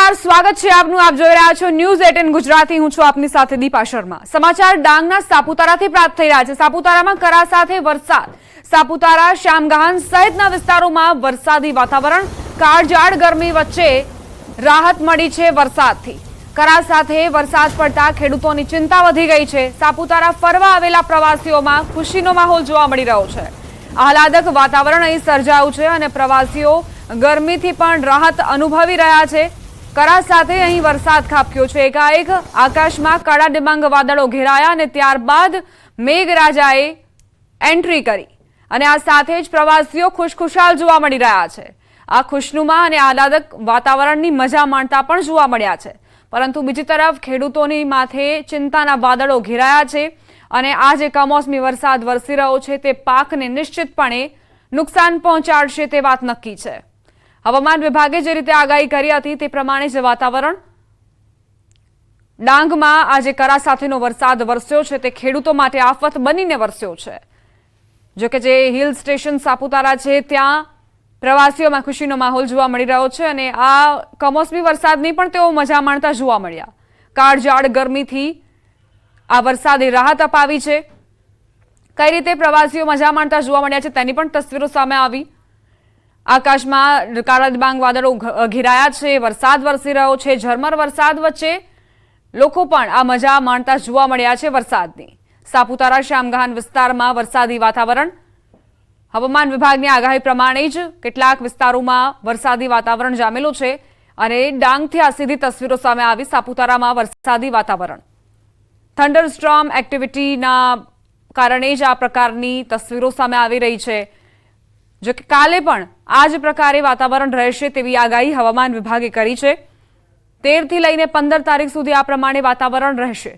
નમસ્કાર, સ્વાગત છે આપનું। આપ જોઈ રહ્યા છો ન્યૂઝ 18 ગુજરાતી। હું છું આપની સાથે દીપા શર્મા। સમાચાર ડાંગના સાપુતારાથી પ્રાપ્ત થઈ રહ્યા છે। સાપુતારામાં કરા સાથે વરસાદ। સાપુતારા, શામગાન સહિતના વિસ્તારોમાં વરસાદી વાતાવરણ। કાળઝાળ ગરમી વચ્ચે રાહત મળી છે વરસાદથી। કરા સાથે વરસાદ પડતા ખેડૂતોની ચિંતા વધી ગઈ છે। સાપુતારા ફરવા આવેલા પ્રવાસીઓમાં ખુશીનો માહોલ જોવા મળી રહ્યો છે। આહલાદક વાતાવરણ અહીં સર્જાયું છે અને પ્રવાસીઓ ગરમીથી પણ રાહત અનુભવી રહ્યા છે। કરા સાથે અહીં વરસાદ ખાબક્યો છે। એકાએક આકાશમાં કાળા ડિબાંગ વાદળો ઘેરાયા અને ત્યારબાદ મેઘરાજાએ એન્ટ્રી કરી અને આ સાથે જ પ્રવાસીઓ ખુશખુશાલ જોવા મળી રહ્યા છે। આ ખુશનુમા અને આહલાદક વાતાવરણની મજા માણતા પણ જોવા મળ્યા છે, પરંતુ બીજી તરફ ખેડૂતોની માથે ચિંતાના વાદળો ઘેરાયા છે અને આ જે કમોસમી વરસાદ વરસી રહ્યો છે તે પાકને નિશ્ચિતપણે નુકસાન પહોંચાડશે તે વાત નક્કી છે। હવામાન વિભાગે જે રીતે આગાહી કરી હતી તે પ્રમાણે જ વાતાવરણ ડાંગમાં આજે કરા સાથેનો વરસાદ વરસ્યો છે તે ખેડૂતો માટે આફત બનીને વરસ્યો છે। જો કે જે હિલ સ્ટેશન સાપુતારા છે ત્યાં પ્રવાસીઓમાં ખુશીનો માહોલ જોવા મળી રહ્યો છે અને આ કમોસમી વરસાદની પણ તેઓ મજા માણતા જોવા મળ્યા। કાળઝાળ ગરમીથી આ વરસાદે રાહત અપાવી છે। કઈ રીતે પ્રવાસીઓ મજા માણતા જોવા મળ્યા છે તેની પણ તસવીરો સામે આવી। આકાશમાં કાળા ડિબાંગ વાદળો ઘેરાયા છે, વરસાદ વરસી રહ્યો છે। ઝરમર વરસાદ વચ્ચે લોકો પણ આ મજા માણતા જોવા મળ્યા છે વરસાદની। સાપુતારા, શામગાન વિસ્તારમાં વરસાદી વાતાવરણ। હવામાન વિભાગની આગાહી પ્રમાણે જ કેટલાક વિસ્તારોમાં વરસાદી વાતાવરણ જામેલું છે અને ડાંગથી આ સીધી તસવીરો સામે આવી। સાપુતારામાં વરસાદી વાતાવરણ, થંડરસ્ટોર્મ એક્ટિવિટીના કારણે જ આ પ્રકારની તસવીરો સામે આવી રહી છે। જો કે કાલે પણ આ જ પ્રકારે વાતાવરણ રહેશે તેવી આગાહી હવામાન વિભાગે કરી છે। 13 થી લઈને 15 તારીખ સુધી આ પ્રમાણે વાતાવરણ રહેશે।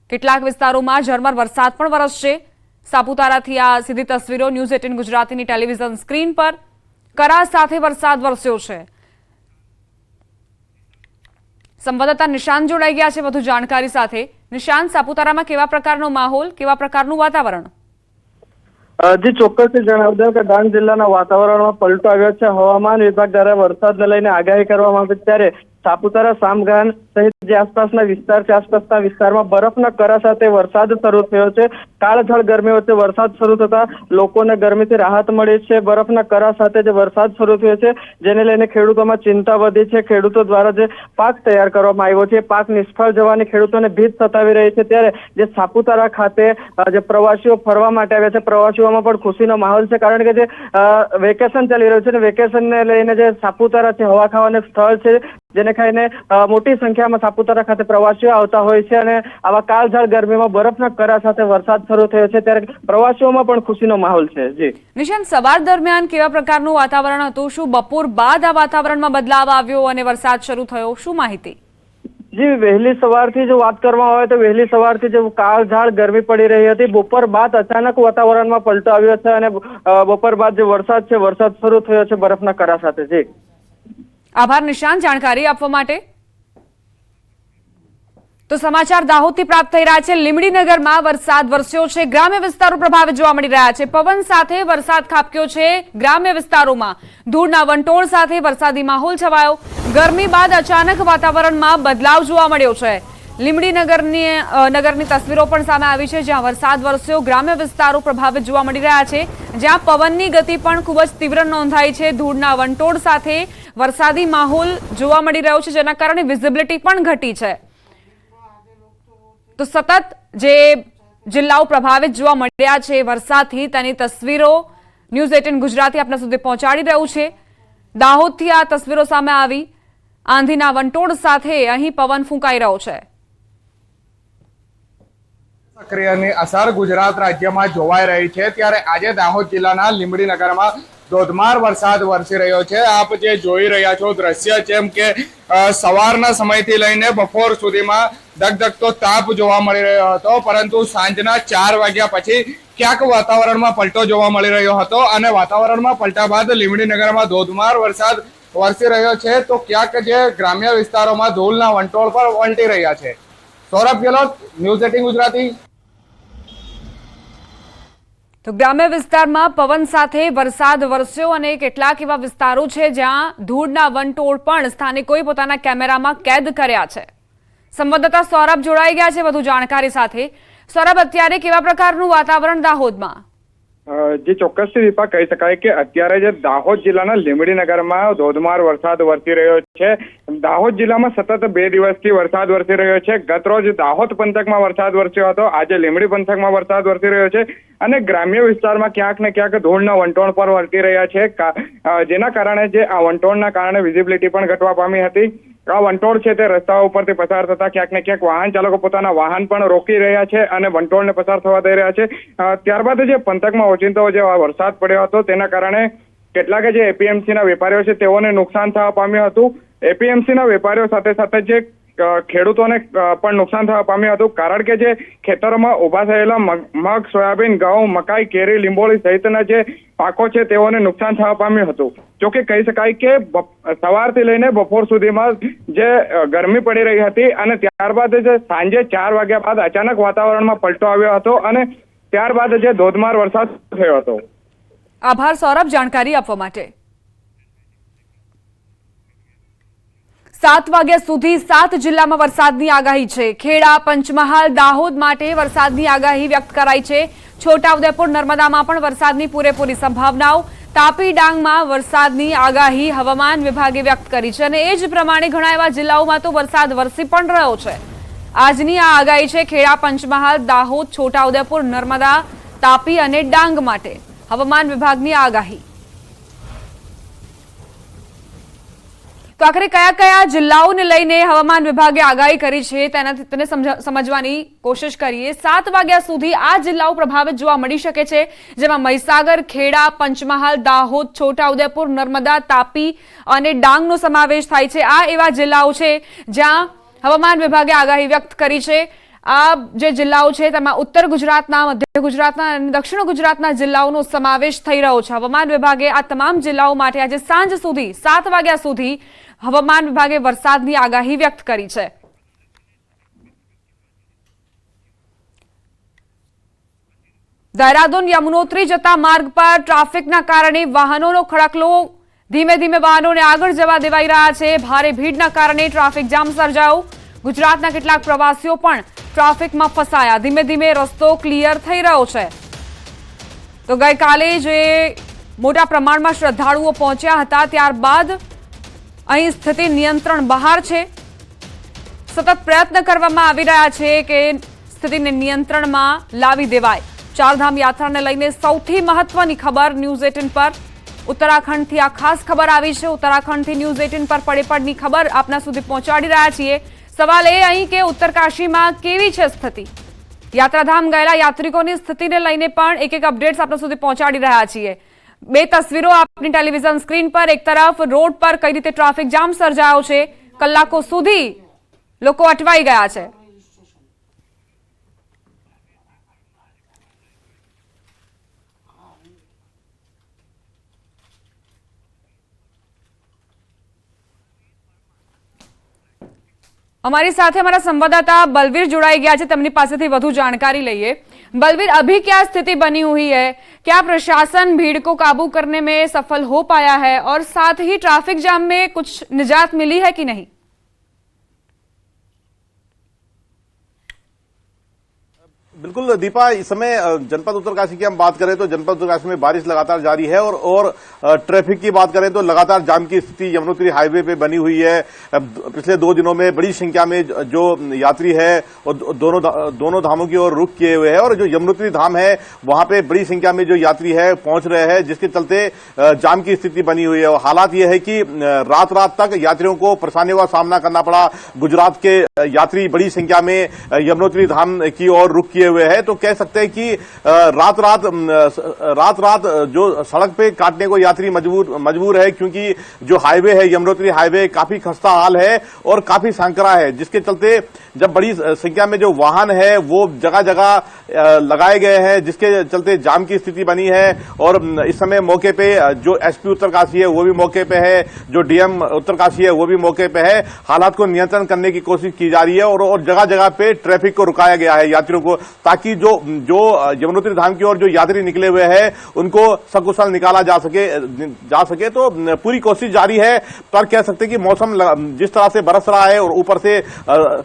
કેટલાક વિસ્તારોમાં ઝરમર વરસાદ પણ વરસશે। સાપુતારાથી આ સીધી તસવીરો ન્યૂઝ 18 ગુજરાતીની ટેલિવિઝન સ્ક્રીન પર। કરા સાથે વરસાદ વરસ્યો છે। સંવાદદાતા નિશાંત જોડાઈ ગયા છે વધુ જાણકારી સાથે। નિશાંત, સાપુતારામાં કેવા પ્રકારનો માહોલ, કેવા પ્રકારનું વાતાવરણ? જી, ચોક્કસથી જણાવી દઉં કે ડાંગ જિલ્લાના વાતાવરણમાં પલટો આવ્યો છે। હવામાન વિભાગ દ્વારા વરસાદને લઈને આગાહી કરવામાં આવી ત્યારે સાપુતારા, શામગાન સહિત જે આસપાસના વિસ્તાર છે આસપાસના વિસ્તારમાં બરફના કરા સાથે વરસાદ શરૂ થયો છે। કાળઝાળ ગરમી વચ્ચે વરસાદ શરૂ થતા લોકોને ગરમીથી રાહત મળી છે। બરફના કરા સાથે જે વરસાદ શરૂ થયો છે જેને લઈને ખેડૂતોમાં ચિંતા વધી છે। ખેડૂતો દ્વારા જે પાક તૈયાર કરવામાં આવ્યો છે પાક નિષ્ફળ જવાની ખેડૂતોને ભીત સતાવી રહી છે। ત્યારે જે સાપુતારા ખાતે જે પ્રવાસીઓ ફરવા માટે આવ્યા છે પ્રવાસીઓમાં પણ ખુશીનો માહોલ છે, કારણ કે જે વેકેશન ચાલી રહ્યું છે ને વેકેશનને લઈને જે સાપુતારા છે હવા ખાવાનું સ્થળ છે, જેને ખાઈને મોટી સંખ્યામાં સાપુતારા ખાતે પ્રવાસીઓ આવતા હોય છે અને આવા કાળઝાળ ગરમીમાં બરફના કરા સાથે વરસાદ શરૂ થયો છે ત્યારે પ્રવાસીઓમાં પણ ખુશીનો માહોલ છે। જી નિશાંત, સવાર દરમિયાન કેવા પ્રકારનું વાતાવરણ હતું? શું બપોર બાદ આ વાતાવરણમાં બદલાવ આવ્યો અને વરસાદ શરૂ થયો? શું માહિતી? જી, વહેલી સવારથી જો વાત કરવામાં આવે તો વહેલી સવારથી જે કાળઝાળ ગરમી પડી રહી હતી, બપોર બાદ અચાનક વાતાવરણમાં પલટો આવ્યો છે અને બપોર બાદ જે વરસાદ છે વરસાદ શરૂ થયો છે બરફના કરા સાથે। જી, આભાર નિશાંત જાણકારી આપવા માટે। તો સમાચાર દાહોદથી પ્રાપ્ત થઈ રહ્યા છે। લીમડીનગરમાં વરસાદ વરસ્યો છે। ગ્રામ્ય વિસ્તારો પ્રભાવિત જોવા મળી રહ્યા છે। પવન સાથે વરસાદ ખાબક્યો છે ગ્રામ્ય વિસ્તારોમાં। ધૂળના વંટોળ સાથે વરસાદી માહોલ છવાયો। ગરમી બાદ અચાનક વાતાવરણમાં બદલાવ જોવા મળ્યો છે। લીમડીનગરની તસવીરો પણ સામે આવી છે જ્યાં વરસાદ વરસ્યો। ગ્રામ્ય વિસ્તારો પ્રભાવિત જોવા મળી રહ્યા છે જ્યાં પવનની ગતિ પણ ખૂબ જ તીવ્ર નોંધાઈ છે। ધૂળના વંટોળ સાથે વરસાદી માહોલ જોવા મળી રહ્યો છે જેના કારણે વિઝિબિલિટી પણ ઘટી છે। તો સતત જે જિલ્લાઓ પ્રભાવિત જોવા મળ્યા છે વરસાદથી તેની તસવીરો ન્યૂઝ 18 ગુજરાતી આપણા સુધી પહોંચાડી રહ્યું છે। દાહોદથી આ તસવીરો સામે આવી। આંધીના વંટોળ સાથે અહીં પવન ફૂંકાઈ રહ્યો છે। સક્રિયની અસર ગુજરાત રાજ્યમાં જોવાઈ રહી છે ત્યારે આજે દાહોદ જિલ્લાના લીંબડીનગરમાં ધોધમાર વરસાદ વરસી રહ્યો છે। આપ જે જોઈ રહ્યા છો દ્રશ્ય જેમ કે સવારના સમયથી લઈને બપોર સુધીમાં ધગધગતો તાપ જોવા મળી રહ્યો હતો, પરંતુ સાંજના 4 વાગ્યા પછી ક્યાંક વાતાવરણમાં પલટો જોવા મળી રહ્યો હતો અને વાતાવરણમાં પલટા બાદ લીંબડીનગરમાં ધોધમાર વરસાદ વરસી રહ્યો છે તો ક્યાંક જે ગ્રામ્ય વિસ્તારોમાં ધૂળના વંટોળ પર વંટી રહ્યા છે। સૌરભ ગેહલોત, ન્યૂઝ 18 ગુજરાતી। તો ગ્રામ્ય વિસ્તારમાં પવન સાથે વરસાદ વરસ્યો અને કેટલાક એવા વિસ્તારો છે જ્યાં ધૂળના વંટોળ પણ સ્થાનિકોએ પોતાના કેમેરામાં કેદ કર્યા છે। સંવાદદાતા સૌરભ જોડાઈ ગયા છે વધુ જાણકારી સાથે। સૌરભ, અત્યારે કેવા પ્રકારનું વાતાવરણ દાહોદમાં? જે ચોક્કસથી દીપા કહી શકાય કે અત્યારે જે દાહોદ જિલ્લાના લીંબડી નગરમાં ધોધમાર વરસાદ વરસી રહ્યો છે। દાહોદ જિલ્લામાં સતત 2 દિવસથી વરસાદ વરસી રહ્યો છે। ગતરોજ દાહોદ પંથકમાં વરસાદ વરસ્યો હતો, આજે લીંબડી પંથકમાં વરસાદ વરસી રહ્યો છે અને ગ્રામ્ય વિસ્તારમાં ક્યાંક ને ક્યાંક ધૂળના વંટોળ પર વરસી રહ્યા છે, જેના કારણે જે આ વંટોળના કારણે વિઝિબિલિટી પણ ઘટવા પામી હતી। આ વંટોળ છે તે રસ્તાઓ ઉપરથી પસાર થતા ક્યાંક ને ક્યાંક વાહન ચાલકો પોતાના વાહન પણ રોકી રહ્યા છે અને વંટોળને પસાર થવા દઈ રહ્યા છે। ત્યારબાદ જે પંથકમાં ઓચિંતો જે વરસાદ પડ્યો હતો તેના કારણે કેટલાક જે એપીએમસીના વેપારીઓ છે તેઓને નુકસાન થવા પામ્યું હતું। એપીએમસીના વેપારીઓ સાથે સાથે જે ખેડૂતોને પણ નુકસાન થવા પામ્યું હતું, કારણ કે જે ખેતરોમાં ઉભા થયેલા મગ, સોયાબીન, ઘઉં, મકાઈ, કેરી, લીંબોળી સહિતના જે પાકો છે તેઓને નુકસાન થવા પામ્યું હતું। જોકે કહી શકાય કે સવારથી લઈને બપોર સુધીમાં જે ગરમી પડી રહી હતી અને ત્યારબાદ જે સાંજે 4 વાગ્યા બાદ અચાનક વાતાવરણમાં પલટો આવ્યો હતો અને ત્યારબાદ જે ધોધમાર વરસાદ થયો હતો। આભાર સૌરભ જાણકારી આપવા માટે। 7 વાગ્યા સુધી 7 જિલ્લામાં વરસાદની આગાહી છે। ખેડા, પંચમહાલ, દાહોદ માટે વરસાદની આગાહી વ્યક્ત કરાઈ છે। છોટાઉદેપુર, નર્મદામાં પણ વરસાદની પૂરેપૂરી સંભાવનાઓ। તાપી, ડાંગમાં વરસાદની આગાહી હવામાન વિભાગે વ્યક્ત કરી છે અને એ જ પ્રમાણે ઘણા એવા જિલ્લાઓમાં તો વરસાદ વરસી પણ રહ્યો છે। આજની આ આગાહી છે ખેડા, પંચમહાલ, દાહોદ, છોટાઉદેપુર, નર્મદા, તાપી અને ડાંગ માટે હવામાન વિભાગની આગાહી। તો આખરે કયા કયા જિલ્લાઓને લઈને હવામાન વિભાગે આગાહી કરી છે તેને સમજવાની કોશિશ કરીએ। 7 વાગ્યા સુધી આ જિલ્લાઓ પ્રભાવિત જોવા મળી શકે છે, જેમાં મહીસાગર, ખેડા, પંચમહાલ, દાહોદ, છોટાઉદેપુર, નર્મદા, તાપી અને ડાંગનો સમાવેશ થાય છે। આ એવા જિલ્લાઓ છે જ્યાં હવામાન વિભાગે આગાહી વ્યક્ત કરી છે। આ જે જિલ્લાઓ છે તેમાં ઉત્તર ગુજરાતના, મધ્ય ગુજરાતના અને દક્ષિણ ગુજરાતના જિલ્લાઓનો સમાવેશ થઈ રહ્યો છે। હવામાન વિભાગે આ તમામ જિલ્લાઓ માટે આજે સાંજ સુધી 7 વાગ્યા સુધી હવામાન વિભાગે વરસાદની આગાહી વ્યક્ત કરી છે। દહેરાદૂન યમુનોત્રી જતા માર્ગ પર ટ્રાફિકના કારણે વાહનોનો ખડકલો, ધીમે ધીમે વાહનોને આગળ જવા દેવાઈ રહ્યા છે। ભારે ભીડના કારણે ટ્રાફિક જામ સર્જાયો। ગુજરાતના કેટલાક પ્રવાસીઓ પણ ટ્રાફિકમાં ફસાયા। ધીમે ધીમે રસ્તો ક્લિયર થઈ રહ્યો છે। તો ગઈકાલે જે મોટા પ્રમાણમાં શ્રદ્ધાળુઓ પહોંચ્યા હતા ત્યારબાદ અહીં સ્થિતિ નિયંત્રણ બહાર છે। સતત પ્રયત્ન કરવામાં આવી રહ્યા છે કે સ્થિતિને નિયંત્રણમાં લાવી દેવાય। ચારધામ યાત્રાને લઈને સૌથી મહત્વની ખબર ન્યૂઝ 18 પર ઉત્તરાખંડથી આ ખાસ ખબર આવી છે। ઉત્તરાખંડથી ન્યૂઝ 18 પર પડેપડની ખબર આપના સુધી પહોંચાડી રહ્યા છીએ। સવાલ એ અહીં કે ઉત્તરકાશીમાં કેવી છે સ્થિતિ? યાત્રાધામ ગયેલા યાત્રિકોની સ્થિતિને લઈને પણ એક અપડેટ્સ આપના સુધી પહોંચાડી રહ્યા છીએ। 2 તસવીરો આપની ટેલિવિઝન સ્ક્રીન પર। એક તરફ રોડ પર કઈ રીતે ટ્રાફિક જામ સર્જાયો છે, કલાકો સુધી લોકો અટવાઈ ગયા છે। हमारी साथ हमारा संवाददाता बलवीर जुड़ाई गया है, तमनी पासेथी વધુ जानकारी લઈએ। बलवीर, अभी क्या स्थिति बनी हुई है? क्या प्रशासन भीड़ को काबू करने में सफल हो पाया है और साथ ही ट्रैफिक जाम में कुछ निजात मिली है कि नहीं? बिल्कुल दीपा, इस समय जनपद उत्तरकाशी की हम बात करें तो जनपद उत्तरकाशी में बारिश लगातार जारी है और ट्रैफिक की बात करें तो लगातार जाम की स्थिति यमुनोत्री हाईवे पे बनी हुई है। पिछले 2 दिनों में बड़ी संख्या में जो यात्री है दोनों धामों की ओर रुख किए हुए हैं और जो यमुनोत्री धाम है वहां पे बड़ी संख्या में जो यात्री है पहुंच रहे हैं, जिसके चलते जाम की स्थिति बनी हुई है। और हालात यह है कि रात तक यात्रियों को परेशानियों का सामना करना पड़ा। गुजरात के यात्री बड़ी संख्या में यमुनोत्री धाम की ओर रुख किए हुए हैं, तो कह सकते हैं कि रात जो सड़क पे काटने को यात्री मजबूर है, क्योंकि जो हाईवे है यमुनोत्री हाईवे काफी खस्ता हाल है और काफी संकरा है, जिसके चलते जब बड़ी संख्या में जो वाहन है वो जगह जगह लगाए गए हैं, जिसके चलते जाम की स्थिति बनी है। और इस समय मौके पे जो एसपी उत्तरकाशी है वो भी मौके पे है, जो डीएम उत्तरकाशी है वो भी मौके पे है। हालात को नियंत्रण करने की कोशिश की जा रही है और जगह जगह पे ट्रैफिक को रुकाया गया है यात्रियों को ताकि जो यमुनोत्री धाम की ओर जो यात्री निकले हुए हैं उनको सकुशल निकाला जा सके। तो पूरी कोशिश जारी है, पर कह सकते हैं कि मौसम जिस तरह से बरस रहा है और ऊपर से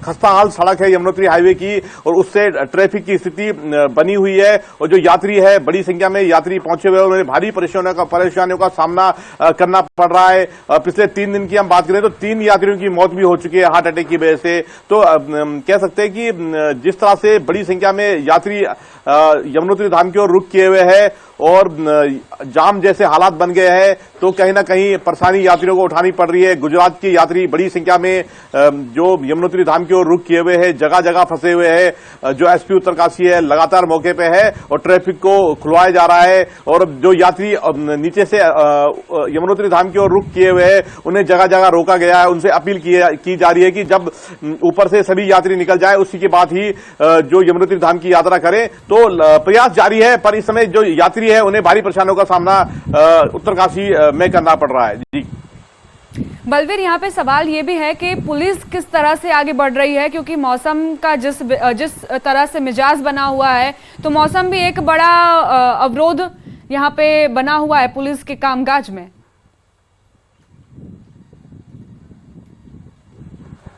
खस्ता हाल सड़क है यमुनोत्री हाईवे की, और उससे ट्रैफिक की स्थिति बनी हुई है, और जो यात्री है बड़ी संख्या में यात्री पहुंचे हुए हैं, उन्हें भारी परेशानियों का सामना करना पड़ रहा है। पिछले 3 दिन की हम बात करें तो 3 यात्रियों की मौत भी हो चुकी है हार्ट अटैक की वजह से। तो कह सकते हैं कि जिस तरह से बड़ी संख्या में यात्री यमुनोत्री धाम की ओर रुख किए हुए हैं और जाम जैसे हालात बन गए हैं, तो कहीं ना कहीं परेशानी यात्रियों को उठानी पड़ रही है। गुजरात के यात्री बड़ी संख्या में जो यमुनोत्री धाम की ओर रुख किए हुए हैं, जगह जगह फंसे हुए हैं। जो एसपी उत्तरकाशी है लगातार मौके पे है और ट्रैफिक को खुलवाया जा रहा है, और जो यात्री नीचे से यमुनोत्री धाम की ओर रुख किए हुए हैं उन्हें जगह जगह रोका गया है। उनसे अपील की जा रही है कि जब ऊपर से सभी यात्री निकल जाए उसी के बाद ही जो यमुनोत्री धाम की यात्रा करें। तो प्रयास जारी है, पर इस समय जो यात्री है उन्हें भारी परेशानियों का सामना उत्तरकाशी में करना पड़ रहा है। जी बलवीर, यहाँ पे सवाल ये भी है कि पुलिस किस तरह से आगे बढ़ रही है, क्योंकि मौसम का जिस तरह से मिजाज बना हुआ है, तो मौसम भी एक बड़ा अवरोध यहाँ पे बना हुआ है पुलिस के कामकाज में।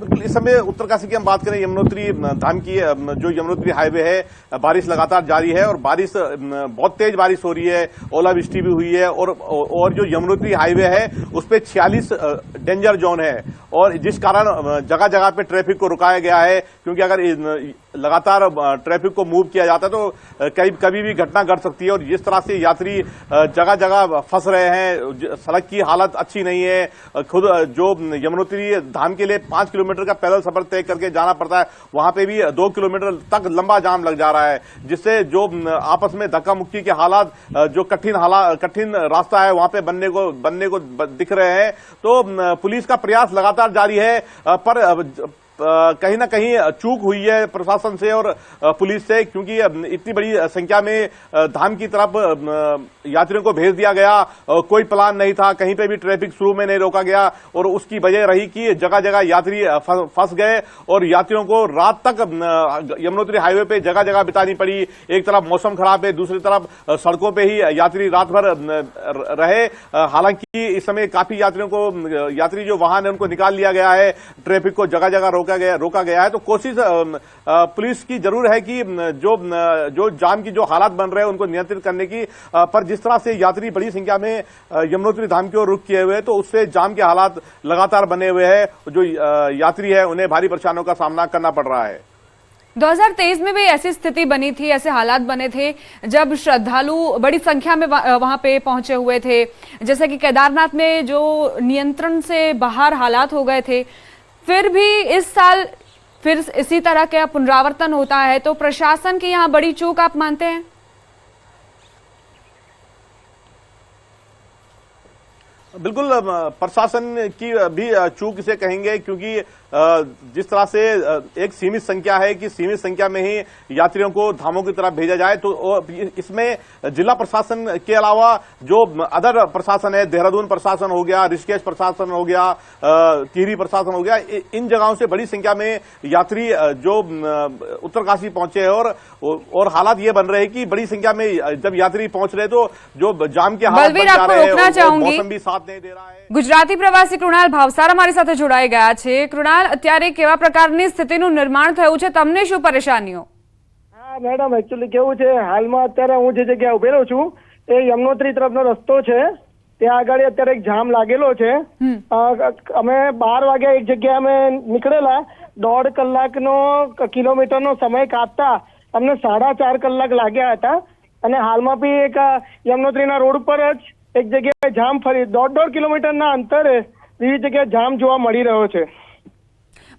बिल्कुल, इस समय उत्तरकाशी की हम बात करें, यमुनोत्री धाम की जो यमुनोत्री हाईवे है, बारिश लगातार जारी है और बारिश बहुत तेज बारिश हो रही है, ओलावृष्टि भी हुई है, और जो यमुनोत्री हाईवे है उस पे 46 डेंजर जोन है, और जिस कारण जगह जगह पे ट्रैफिक को रुकाया गया है, क्योंकि अगर लगातार ट्रैफिक को मूव किया जाता है तो कभी भी घटना घट सकती है। और जिस तरह से यात्री जगह जगह फंस रहे हैं, सड़क की हालत अच्छी नहीं है। खुद जो यमुनोत्री धाम के लिए 5 किलोमीटर का पैदल सफर तय करके जाना पड़ता है, वहां पे भी 2 किलोमीटर तक लंबा जाम लग जा रहा है, जिससे जो आपस में धक्का मुक्की के हालात, जो कठिन रास्ता है वहां पे बनने को दिख रहे हैं। तो पुलिस का प्रयास लगातार जारी है, पर कहीं ना कहीं चूक हुई है प्रशासन से और पुलिस से, क्योंकि इतनी बड़ी संख्या में धाम की तरफ यात्रियों को भेज दिया गया, कोई प्लान नहीं था, कहीं पे भी ट्रैफिक शुरू में नहीं रोका गया, और उसकी वजह रही कि जगह जगह यात्री फंस गए और यात्रियों को रात तक यमुनोत्री हाईवे पे जगह जगह बितानी पड़ी। एक तरफ मौसम खराब है, दूसरी तरफ सड़कों पे ही यात्री रात भर रहे। हालांकि इस समय काफी यात्री जो वाहन है उनको निकाल लिया गया है, ट्रैफिक को जगह जगह रोका गया है। तो कोशिश पुलिस की जरूर है कि जो जाम की जो हालात बन रहे हैं उनको नियंत्रित करने की, पर जिस तरह से यात्री बड़ी संख्या में यमुनोत्री धाम की ओर रुख किए हुए हैं, तो उससे जाम के हालात लगातार बने हुए हैं। जो यात्री है उन्हें भारी परेशानियों का सामना करना पड़ रहा है। 2023 में भी ऐसी स्थिति बनी थी, ऐसे हालात बने थे जब श्रद्धालु बड़ी संख्या में वहां पे पहुंचे हुए थे, जैसे कि केदारनाथ में जो नियंत्रण से बाहर हालात हो गए थे। फिर भी इस साल फिर इसी तरह का पुनरावर्तन होता है, तो प्रशासन की यहाँ बड़ी चूक आप मानते हैं? बिल्कुल, प्रशासन की भी चूक इसे कहेंगे, क्योंकि जिस तरह से एक सीमित संख्या है कि सीमित संख्या में ही यात्रियों को धामों की तरफ भेजा जाए, तो इसमें जिला प्रशासन के अलावा जो अदर प्रशासन है, देहरादून प्रशासन हो गया, ऋषिकेश प्रशासन हो गया, टिहरी प्रशासन हो गया, इन जगहों से बड़ी संख्या में यात्री जो उत्तरकाशी पहुंचे हैं, और हालात ये बन रहे हैं कि बड़ी संख्या में जब यात्री पहुंच रहे तो जो जाम के हालात बन जा रहे हैं, मौसम भी साथ नहीं दे रहा है। ગુજરાતી પ્રવાસી કૃણાલ ભાવસાર અમારી સાથે જોડાઈ ગયા છે। કૃણાલ, અત્યારે કેવા પ્રકારની સ્થિતિનું નિર્માણ થયું છે, તમને શું પરેશાનીઓ? હા મેડમ, એકચ્યુઅલી કેવું છે, હાલમાં અત્યારે હું જે જગ્યાએ ઉભેલો છું એ યમનોત્રી તરફનો રસ્તો છે, ત્યાં આગળ અત્યારે એક જામ લાગેલો છે। અમે 12 વાગ્યા એક જગ્યાએ અમે નીકળેલા, 1.5 કલાકનો કિલોમીટરનો સમય કાપતા અમને 4.5 કલાક લાગ્યા હતા, અને હાલમાં બી એક યમનોત્રીના રોડ પર જ એક જગ્યાએ જામ ફરી 1.5 કિલોમીટરના અંતરે વિવિધ જગ્યાએ જામ જોવા મળી રહ્યો છે।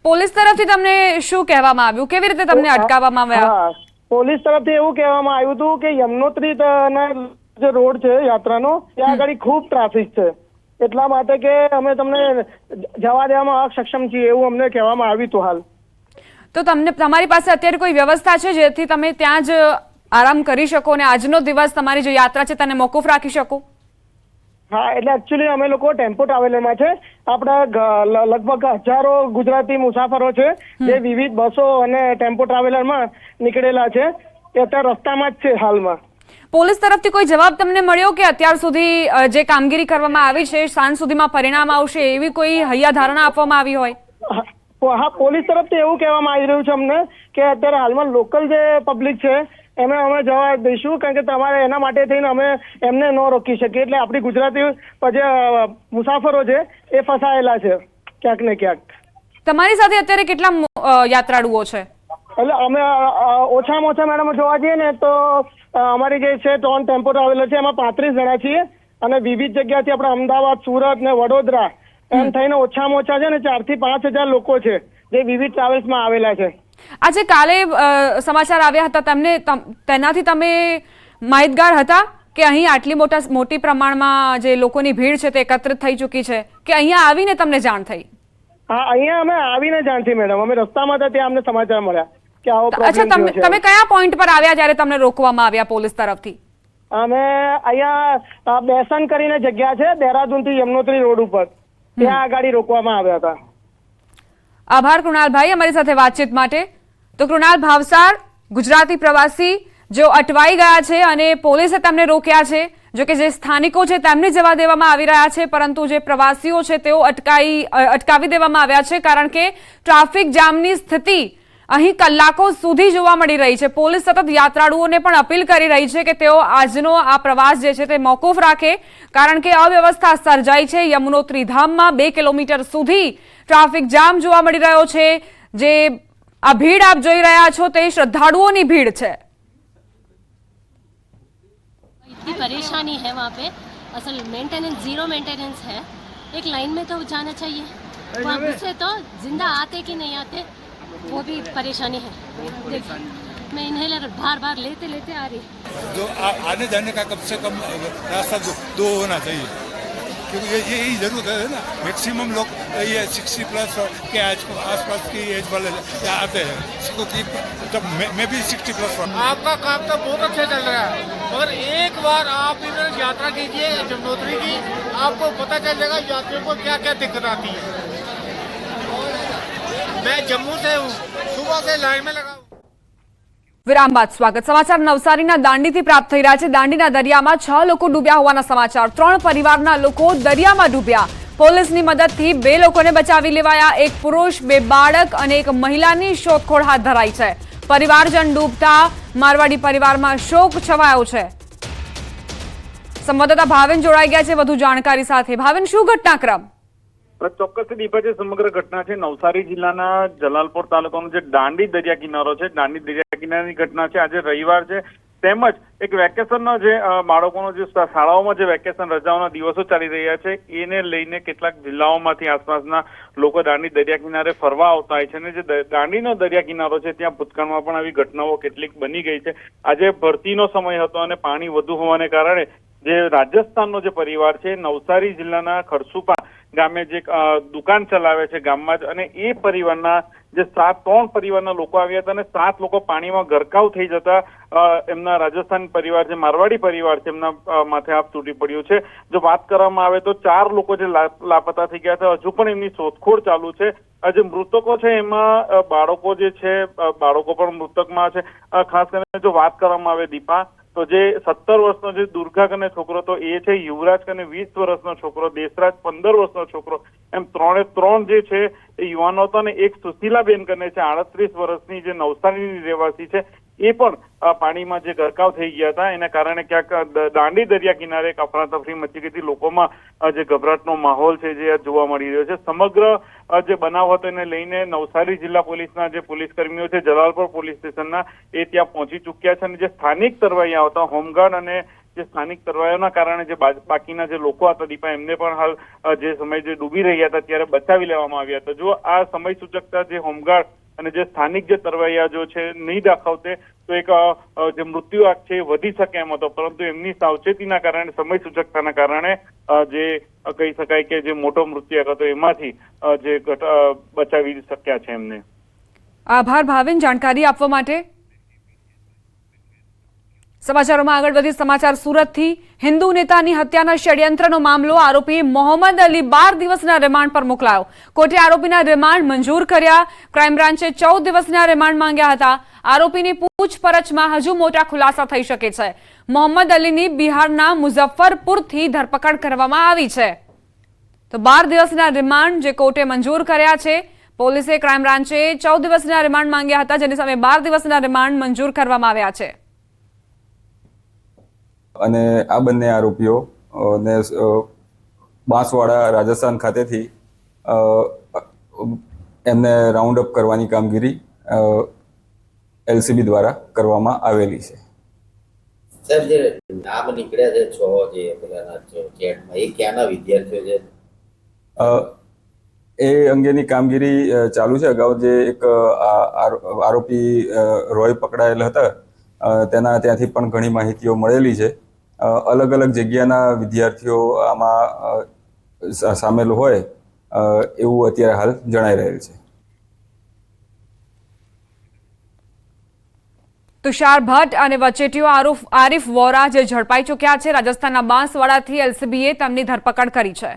પોલીસ તરફથી તમને શું કહેવામાં આવ્યું, કેવી રીતે તમને અટકાવવામાં આવ્યા? હા, પોલીસ તરફથી એવું કહેવામાં આવ્યું હતું કે યમનોત્રીના જે રોડ છે યાત્રાનો, ત્યાં આગળ ખૂબ ટ્રાફિક છે, એટલા માટે કે અમે તમને જવા દેવામાં અસક્ષમ છીએ એવું અમને કહેવામાં આવ્યું હતું। હાલ તો તમારી પાસે અત્યારે કોઈ વ્યવસ્થા છે જેથી તમે ત્યાં જ આરામ કરી શકો અને આજનો દિવસ તમારી જો યાત્રા છે તેને મોકૂફ રાખી શકો? હા, એટલે એકચ્યુઅલી અમે લોકો ટેમ્પો ટ્રાવેલરમાં છે, આપણા લગભગ હજારો ગુજરાતી મુસાફરો છે જે વિવિધ બસો અને ટેમ્પો ટ્રાવેલરમાં નીકળેલા છે, એ અત્યારે રસ્તામાં જ છે હાલમાં. પોલીસ તરફથી કોઈ જવાબ તમને મળ્યો કે અત્યાર સુધી જે કામગીરી કરવામાં આવી છે સાંજ સુધીમાં પરિણામ આવશે એવી કોઈ હૈયાધારણા આપવામાં આવી હોય? હા, પોલીસ તરફથી એવું કહેવામાં આવી રહ્યું છે અમને કે અત્યારે હાલમાં લોકલ જે પબ્લિક છે એમને અમે જવા દઈશું, કારણ કે તમારે એના માટે થઈને અમે એમને ન રોકી શકીએ. એટલે આપણી ગુજરાતી જે મુસાફરો છે એ ફસાયેલા છે ક્યાંક ને ક્યાંક. તમારી સાથે અત્યારે કેટલા યાત્રાળુઓ છે? એટલે અમે ઓછામાં ઓછા મેડમ જોવા જઈએ ને તો અમારી જે છે 3 ટેમ્પો આવેલો છે એમાં 35 જણા છીએ અને વિવિધ જગ્યાથી આપણે અમદાવાદ, સુરત ને વડોદરા એમ થઈને ઓછામાં ઓછા છે ને 4 થી 5 હજાર લોકો છે જે વિવિધ ટ્રાવેલ્સમાં આવેલા છે. આજે કાલે સમાચાર આવ્યા હતા તેનાથી તમે માહિતગાર હતા કે અહીં આટલી મોટી પ્રમાણમાં જે લોકોની ભીડ છે તે એકત્રિત થઈ ચૂકી છે કે અહીંયા આવીને તમને જાણ થઈ? હા, અહીંયા અમે આવીને જાણ થઈ મેડમ. અમે રસ્તામાં હતા ત્યાં અમને સમાચાર મળ્યા કે આવો પ્રોબ્લેમ થયો છે. તમે કયા પોઈન્ટ પર આવ્યા જ્યારે તમને રોકવામાં આવ્યા પોલીસ તરફથી? અમે અહીંયા બેસન કરીને જગ્યા છે દેહરાદૂન થી યમનોત્રી રોડ ઉપર, ત્યાં ગાડી રોકવામાં આવ્યા હતા. આભાર કૃણાલભાઈ અમારી સાથે વાતચીત માટે. તો કૃણાલ ભાવસાર ગુજરાતી પ્રવાસી જેઓ અટવાઈ ગયા છે અને પોલીસે તેમને રોક્યા છે. જો કે જે સ્થાનિકો છે તેમને જવા દેવામાં આવી રહ્યા છે, પરંતુ જે પ્રવાસીઓ છે તેઓ અટકાવી દેવામાં આવ્યા છે કારણ કે ટ્રાફિક જામની સ્થિતિ અહીં કલાકો સુધી જોવા મળી રહી છે. પોલીસ સતત યાત્રાળુઓને પણ અપીલ કરી રહી છે કે તેઓ આજનો આ પ્રવાસ જે છે તે મોકૂફ રાખે કારણ કે અવ્યવસ્થા સર્જાઈ છે. યમુનોત્રી ધામમાં 2 કિલોમીટર સુધી ટ્રાફિક જામ જોવા મળી રહ્યો છે. જે આ ભીડ આપ જોઈ રહ્યા છો તે શ્રદ્ધાળુઓની ભીડ છે. इतनी परेशानी है वहाँ पे, असल मेंटेनेंस जीरो मेंटेनेंस है. एक लाइन में तो जाना चाहिए, वहाँ घुसे तो जिंदा आते कि नहीं आते वो भी परेशानी है. मैं इनहेलर बार बार लेते लेते आ रही. जो आने जाने का कम से कम रास्ता दो होना चाहिए, क्योंकि यही जरूरत है ना. मैक्सिमम लोग ये 60 प्लस के आसपास की एज वाले आते हैं, क्योंकि जब मैं भी 60 प्लस हूँ. आपका काम तो बहुत अच्छा चल रहा है, मगर एक बार आप इधर यात्रा कीजिए यमुनोत्री की, आपको पता चल जाएगा यात्रियों को क्या क्या दिक्कत आती है. मैं जम्मू से हूँ, सुबह से लाइन में लगा. વિરામ બાદ સ્વાગત. સમાચાર નવસારીના દાંડીથી પ્રાપ્ત થઈ રહ્યા છે. દાંડીના દરિયામાં 6 લોકો ડૂબ્યા હોવાના સમાચાર. 3 પરિવારના લોકો દરિયામાં ડૂબ્યા. પોલીસની મદદથી 2 લોકોને બચાવી લેવાયા. એક પુરુષ, 2 બાળક અને એક મહિલાની શોધખોળ હાથ ધરાઈ છે. પરિવારજન ડૂબતા મારવાડી પરિવારમાં શોક છવાયો છે. સંવાદદાતા ભાવેન જોડાઈ ગયા છે વધુ જાણકારી સાથે. ભાવેન, શું ઘટનાક્રમ? ચોક્કસ દીપા, જે સમગ્ર ઘટના છે નવસારી જિલ્લાના જલાલપોર તાલુકાનો જે દાંડી દરિયા કિનારો છે, દાંડી દરિયા કિનારાની ઘટના છે. આજે રવિવાર છે, તેમજ એક વેકેશનનો જે બાળકોનો જે શાળાઓમાં જે વેકેશન રજાઓના દિવસો ચાલી રહ્યા છે એને લઈને કેટલાક જિલ્લાઓમાંથી આસપાસના લોકો દાંડી દરિયા કિનારે ફરવા આવતા હોય છે. અને જે દાંડીનો દરિયા કિનારો છે ત્યાં ભૂતકાળમાં પણ આવી ઘટનાઓ કેટલીક બની ગઈ છે. આજે ભરતીનો સમય હતો અને પાણી વધુ હોવાને કારણે જે રાજસ્થાનનો જે પરિવાર છે નવસારી જિલ્લાના ખરસુપા ગામે જે દુકાન ચલાવે છે ગામમાં જ, અને એ પરિવારના જે 3 પરિવારના લોકો આવ્યા હતા અને 7 લોકો પાણીમાં ગરકાવ થઈ જતા એમના રાજસ્થાન પરિવાર છે, મારવાડી પરિવાર છે, એમના માથે હાથ તૂટી પડ્યું છે. જો વાત કરવામાં આવે તો 4 લોકો જે લાપતા થઈ ગયા છે, હજુ પણ એમની શોધખોળ ચાલુ છે. જે મૃતકો છે એમાં બાળકો જે છે, બાળકો પણ મૃતકમાં છે. ખાસ કરીને જો વાત કરવામાં આવે દીપા, તો જે 17 વર્ષનો જે દુર્ગા કને છોકરો તો એ છે, યુવરાજ કને 20 વર્ષનો છોકરો, દેશરાજ 15 વર્ષનો છોકરો, એમ 3 જે છે એ યુવાનો હતા. અને એક સુશીલાબેન કને છે 38 વર્ષની જે નવસારીની રહેવાસી છે, એ પણ પાણીમાં જે ગરકાવ થઈ ગયા હતા. એના કારણે ક્યાંક દાંડી દરિયા કિનારે એક અફરાતફરી મચી ગઈ હતી. લોકોમાં જે ગભરાટનો માહોલ છે જે જોવા મળી રહ્યો છે. સમગ્ર જે બનાવ હતો એને લઈને નવસારી જિલ્લા પોલીસના જે પોલીસ કર્મીઓ છે જલાલપોર પોલીસ સ્ટેશનના, એ ત્યાં પહોંચી ચૂક્યા છે. અને જે સ્થાનિક તરવૈયા હતા, હોમગાર્ડ અને જે સ્થાનિક તરવૈયાઓના કારણે જે બાકીના જે લોકો હતા દીપા, એમને પણ હાલ જે સમય જે ડૂબી રહ્યા હતા ત્યારે બચાવી લેવામાં આવ્યા હતા. જો આ સમય સૂચકતા જે હોમગાર્ડ અને જે સ્થાનિક જે તરવૈયા જો છે નહીં દાખવતે તો એક જે મૃત્યુ આંક છે એ વધી શકે એમ હતો, પરંતુ એમની સાવચેતીના કારણે, સમય સૂચકતાના કારણે જે કહી શકાય કે જે મોટો મૃત્યુ આંક હતો એમાંથી જે બચાવી શક્યા છે એમને. આભાર ભાવેન જાણકારી આપવા માટે. સમાચારોમાં આગળ વધી સમાચાર સુરતથી હિન્દુ નેતાની હત્યાના ષડયંત્રનો મામલો આરોપી મોહમ્મદ અલી 12 દિવસના રિમાન્ડ પર મોકલાયો. કોર્ટે આરોપીના રિમાન્ડ મંજૂર કર્યા. ક્રાઇમ બ્રાન્ચે 14 દિવસના રિમાન્ડ માંગ્યા હતા. આરોપીની પૂછપરછમાં હજુ મોટા ખુલાસા થઈ શકે છે. મોહમ્મદ અલીની બિહારના મુઝફ્ફરપુરથી ધરપકડ કરવામાં આવી છે. તો 12 દિવસના રિમાન્ડ જે કોર્ટે મંજૂર કર્યા છે. પોલીસે ક્રાઇમ બ્રાન્ચે 14 દિવસના રિમાન્ડ માંગ્યા હતા, જેની સામે 12 દિવસના રિમાન્ડ મંજૂર કરવામાં આવ્યા છે. અને આ બંને આરોપીઓ ને બાંસવાડા રાજસ્થાન ખાતેથી એમને રાઉન્ડ અપ કરવાની કામગીરી એલસીબી દ્વારા કરવામાં આવેલી છે. સર, જે નામ નીકળ્યા છે 6 જે પેલા ચેટમાં, એ ક્યાંના વિદ્યાર્થીઓ છે? એ અંગેની કામગીરી ચાલુ છે. અગાઉ જે એક આરોપી રોય પકડાયેલ હતા તેના ત્યાંથી પણ ઘણી માહિતીઓ મળેલી છે. અલગ અલગ જગ્યાના વિદ્યાર્થીઓ આમાં સામેલ હોય એવું અત્યારે હાલ જણાઈ રહેલ છે. તુષાર ભટ્ટ અને વચેટીઓ આરિફ વોરા જે ઝડપાઈ ચૂક્યા છે. રાજસ્થાનના બાંસવાડાથી એલસીબીએ તેમની ધરપકડ કરી છે.